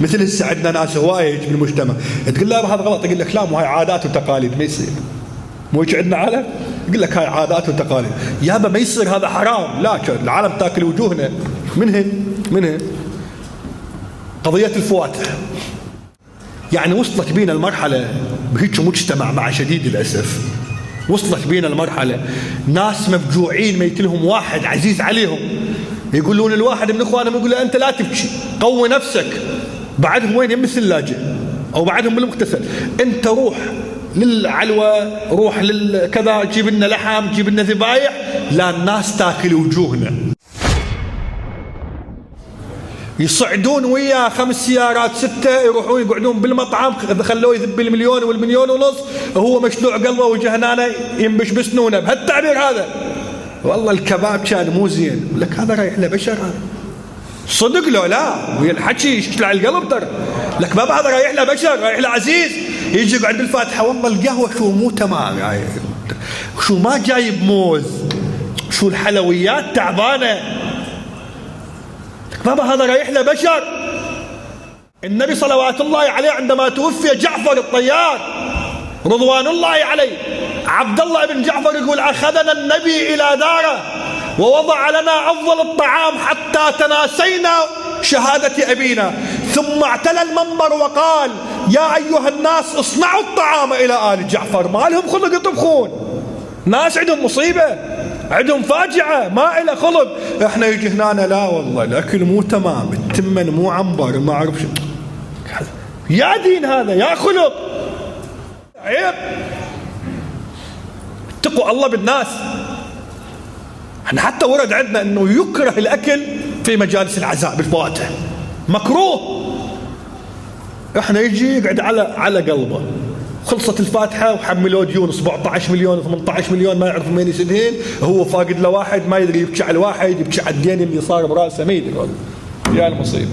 مثل هسه عندنا ناس هوايه بالمجتمع تقول له هذا غلط، يقول لك لا مو هاي عادات وتقاليد ما يصير. مو هيك عندنا عالم يقول لك هاي عادات وتقاليد، يابا ما يصير هذا حرام. لا العالم تاكل وجوهنا منها قضيه الفواتح. يعني وصلت بينا المرحله بهيك مجتمع مع شديد الاسف، وصلت بينا المرحله ناس مفجوعين ميت لهم واحد عزيز عليهم، يقولون الواحد من اخوانهم يقول له انت لا تبكي قوي نفسك، بعدهم وين؟ يم الثلاجه او بعدهم بالمغتسل. انت روح للعلوه، روح للكذا، جيب لنا لحم، جيب لنا ذبايح، لا الناس تاكل وجوهنا. يصعدون وياه 5 سيارات 6 يروحون يقعدون بالمطعم، خلوه يذب المليون والمليون ونص، وهو مشلوع قلبه وجهنانه ينبش بسنونه بهالتعبير هذا. والله الكباب كان مو زين، لك هذا رايح له بشر، هذا صدق لو لا ويا الحكي يشلع القلب ترى. لك بابا هذا رايح له بشر، رايح له عزيز، يجي يقعد بالفاتحه والله القهوه شو مو تمام يعني، شو ما جايب موز، شو الحلويات تعبانه. بابا هذا رايح له بشر. النبي صلوات الله عليه عندما توفي جعفر الطيار رضوان الله عليه، عبد الله بن جعفر يقول أخذنا النبي إلى داره ووضع لنا أفضل الطعام حتى تناسينا شهادة أبينا، ثم اعتلى المنبر وقال يا أيها الناس اصنعوا الطعام إلى آل جعفر. ما لهم خلق يطبخون، ناس عندهم مصيبة، عندهم فاجعة، ما إلى خلق. احنا يجي هنا لا والله الأكل مو تمام، التمن مو عنبر، ما أعرف شو. يا دين هذا، يا خلق، عيب. اتقوا الله بالناس. احنا حتى ورد عندنا انه يكره الاكل في مجالس العزاء بالفواتح، مكروه. احنا يجي يقعد على قلبه، خلصت الفاتحه وحملوا ديون 17 مليون 18 مليون ما يعرف من يسدهن، هو فاقد له واحد ما يدري يبكي على الواحد، يبكي على الدين اللي صار براسه ما يدري والله. يا المصيبه.